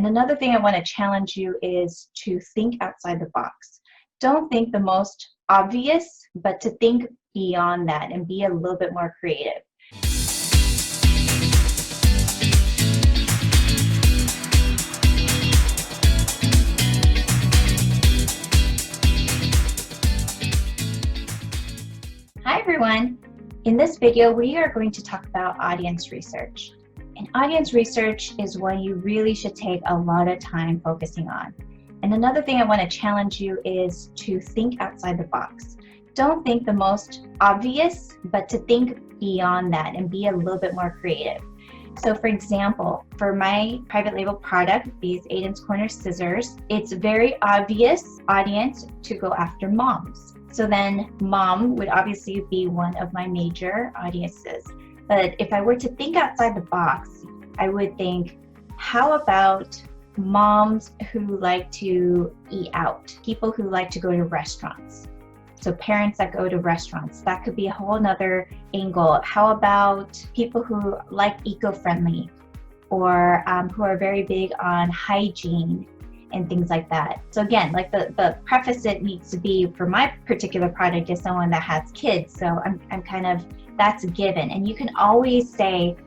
And another thing I want to challenge you is to think outside the box. Don't think the most obvious, but to think beyond that and be a little bit more creative. Hi everyone! In this video, we are going to talk about audience research. And audience research is one you really should take a lot of time focusing on. And another thing I want to challenge you is to think outside the box. Don't think the most obvious, but to think beyond that and be a little bit more creative. So for example, for my private label product, these Aiden's Corner scissors, it's very obvious audience to go after moms. So then mom would obviously be one of my major audiences. But if I were to think outside the box, I would think, how about moms who like to eat out, people who like to go to restaurants? So parents that go to restaurants, that could be a whole nother angle. How about people who like eco-friendly or who are very big on hygiene and things like that. So again, like the preface it needs to be for my particular product is someone that has kids. So I'm kind of, that's a given. And you can always say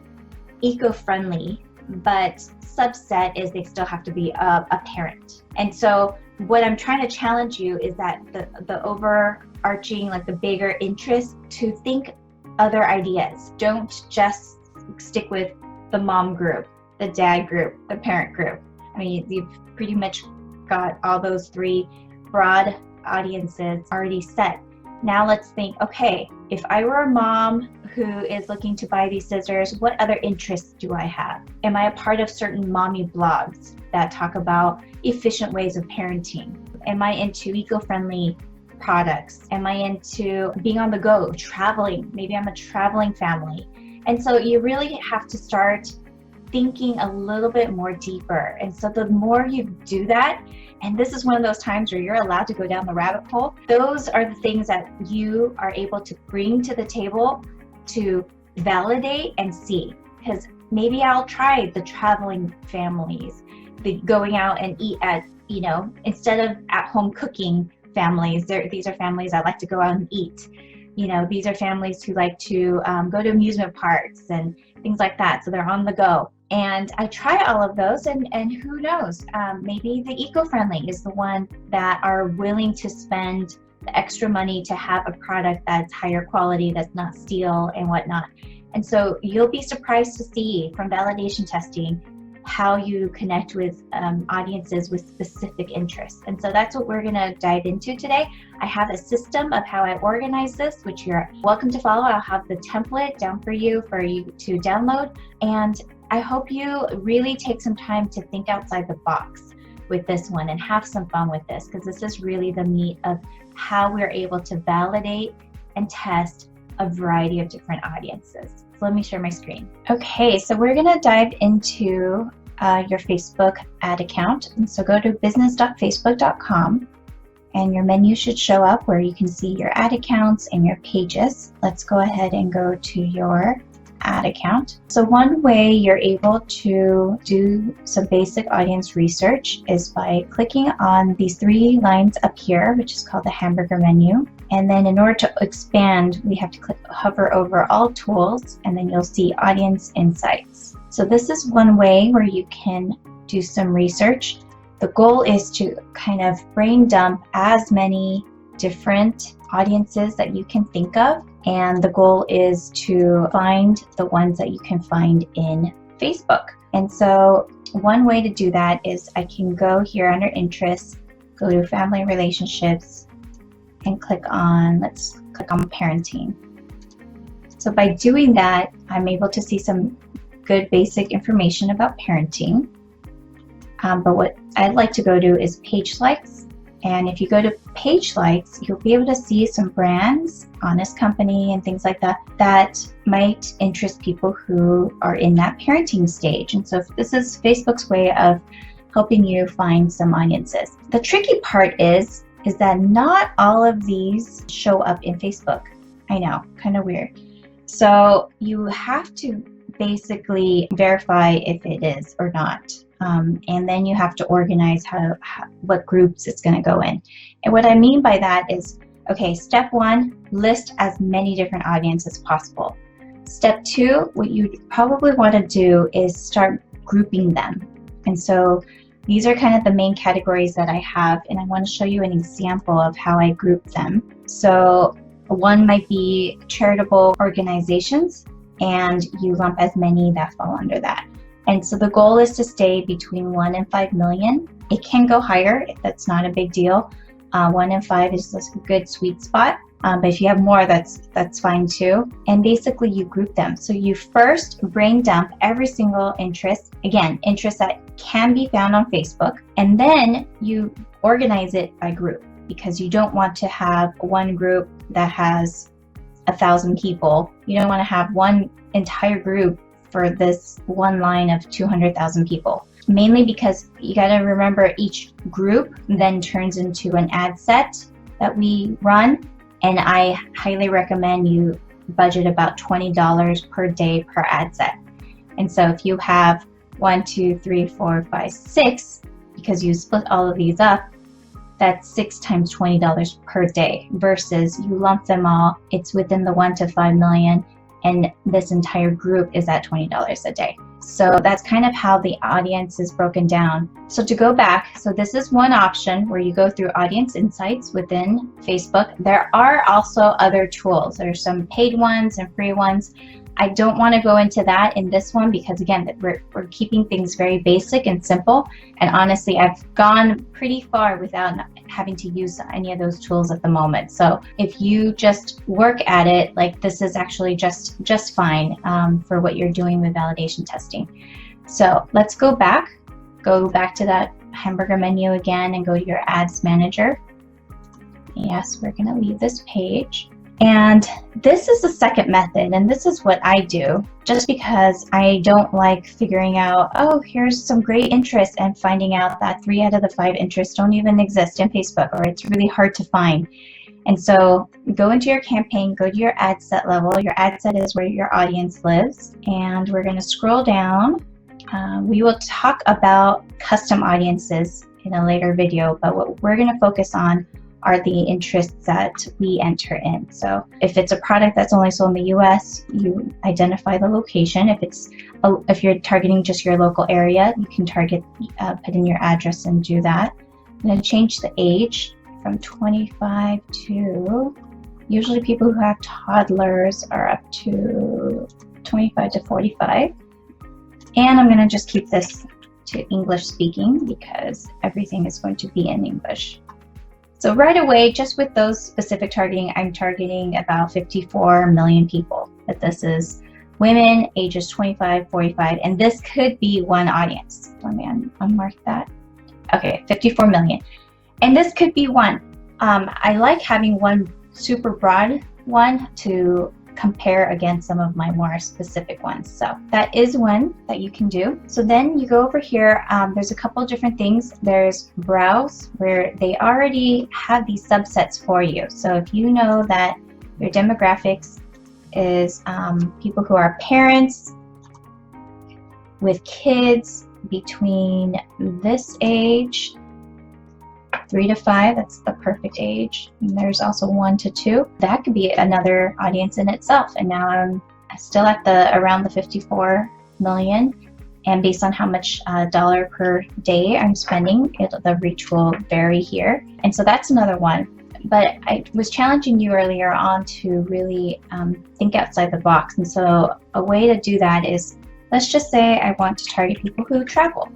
eco-friendly, but subset is they still have to be a parent. And so what I'm trying to challenge you is that the overarching, like the bigger interest, to think other ideas. Don't just stick with the mom group, the dad group, the parent group. I mean, you've pretty much got all those three broad audiences already set. Now let's think, okay, if I were a mom who is looking to buy these scissors, what other interests do I have? Am I a part of certain mommy blogs that talk about efficient ways of parenting? Am I into eco-friendly products? Am I into being on the go, traveling? Maybe I'm a traveling family. And so you really have to start thinking a little bit more deeper. And so the more you do that, and this is one of those times where you're allowed to go down the rabbit hole, those are the things that you are able to bring to the table to validate and see. Because maybe I'll try the traveling families, the going out and eat at, instead of at home cooking families, these are families that like to go out and eat. These are families who like to go to amusement parks and things like that. So they're on the go. And I try all of those, and who knows, maybe the eco-friendly is the one that are willing to spend the extra money to have a product that's higher quality, that's not steel and whatnot. And so you'll be surprised to see from validation testing how you connect with audiences with specific interests. And so that's what we're going to dive into today. I have a system of how I organize this, which you're welcome to follow. I'll have the template down for you to download. And I hope you really take some time to think outside the box with this one and have some fun with this, because this is really the meat of how we're able to validate and test a variety of different audiences. So let me share my screen. Okay, so we're going to dive into your Facebook ad account. And so go to business.facebook.com and your menu should show up where you can see your ad accounts and your pages. Let's go ahead and go to your ad account. So one way you're able to do some basic audience research is by clicking on these three lines up here, which is called the hamburger menu. And then in order to expand, we have to hover over all tools, and then you'll see audience insights. So this is one way where you can do some research. The goal is to kind of brain dump as many different audiences that you can think of. And the goal is to find the ones that you can find in Facebook. And so one way to do that is I can go here under interests, go to family and relationships, and let's click on parenting. So by doing that, I'm able to see some good basic information about parenting. But what I'd like to go to is page likes. And if you go to page likes, you'll be able to see some brands, Honest Company, and things like that, that might interest people who are in that parenting stage. And so this is Facebook's way of helping you find some audiences. The tricky part is that not all of these show up in Facebook. I know, kind of weird. So you have to basically verify if it is or not. And then you have to organize what groups it's going to go in. And what I mean by that is, okay, step one, list as many different audiences as possible. Step two, what you probably want to do is start grouping them. And so these are kind of the main categories that I have, and I want to show you an example of how I group them. So one might be charitable organizations, and you lump as many that fall under that. And so the goal is to stay between 1 and 5 million. It can go higher, that's not a big deal. 1 and 5 is a good sweet spot. But if you have more, that's fine too. And basically you group them. So you first brain dump every single interest, again, interest that can be found on Facebook, and then you organize it by group, because you don't want to have one group that has 1,000 people. You don't want to have one entire group for this one line of 200,000 people. Mainly because you got to remember each group then turns into an ad set that we run. And I highly recommend you budget about $20 per day per ad set. And so if you have 1, 2, 3, 4, 5, 6, because you split all of these up, that's 6 times $20 per day, versus you lump them all, it's within the 1 to 5 million, and this entire group is at $20 a day. So that's kind of how the audience is broken down. So to go back, so this is one option where you go through audience insights within Facebook. There are also other tools. There's some paid ones and free ones. I don't want to go into that in this one because, again, we're keeping things very basic and simple. And honestly, I've gone pretty far without having to use any of those tools at the moment. So if you just work at it, like, this is actually just fine for what you're doing with validation testing. So let's go back to that hamburger menu again and go to your ads manager. Yes, we're going to leave this page. And this is the second method, and this is what I do just because I don't like figuring out, oh, here's some great interest, and finding out that 3 out of the 5 interests don't even exist in Facebook, or it's really hard to find. And so go into your campaign, go to your ad set level. Your ad set is where your audience lives, and we're going to scroll down. We will talk about custom audiences in a later video, but what we're going to focus on are the interests that we enter in. So if it's a product that's only sold in the US, you identify the location. If you're targeting just your local area, you can put in your address and do that. I'm going to change the age from 25 to, usually people who have toddlers are up to 25 to 45. And I'm going to just keep this to English speaking because everything is going to be in English. So right away, just with those specific targeting, I'm targeting about 54 million people. But this is women ages 25, 45, and this could be one audience. Let me unmark that. Okay, 54 million. And this could be one. I like having one super broad one to compare against some of my more specific ones. So that is one that you can do. So then you go over here, there's a couple of different things. There's browse, where they already have these subsets for you. So if you know that your demographics is people who are parents with kids between this age, 3 to 5, that's the perfect age. And there's also 1 to 2. That could be another audience in itself. And now I'm still at around the 54 million. And based on how much dollar per day I'm spending, the reach will vary here. And so that's another one. But I was challenging you earlier on to really think outside the box. And so a way to do that is, let's just say I want to target people who travel,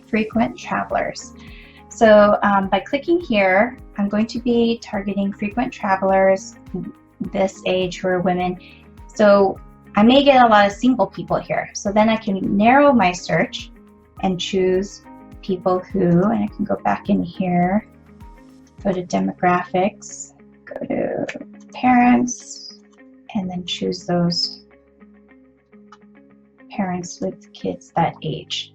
frequent travelers. So by clicking here, I'm going to be targeting frequent travelers this age who are women. So I may get a lot of single people here. So then I can narrow my search and choose people who, and I can go back in here, go to demographics, go to parents, and then choose those parents with kids that age.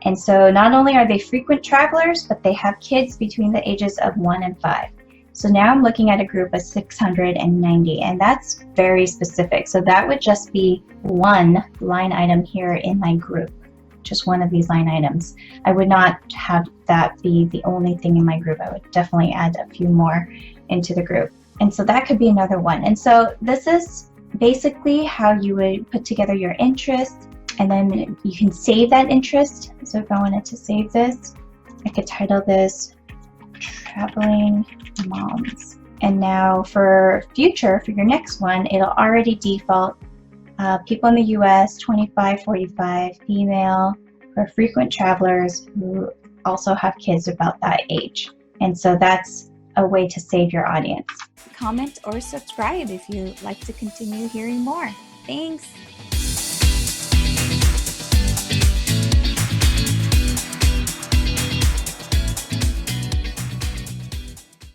And so not only are they frequent travelers, but they have kids between the ages of 1 and 5. So now I'm looking at a group of 690, and that's very specific. So that would just be one line item here in my group, just one of these line items. I would not have that be the only thing in my group. I would definitely add a few more into the group. And so that could be another one. And so this is basically how you would put together your interest, and then you can save that interest. So if I wanted to save this, I could title this Traveling Moms. And now for future, for your next one, it'll already default people in the US, 25-45, female, for frequent travelers who also have kids about that age. And so that's a way to save your audience. Comment or subscribe if you'd like to continue hearing more. Thanks!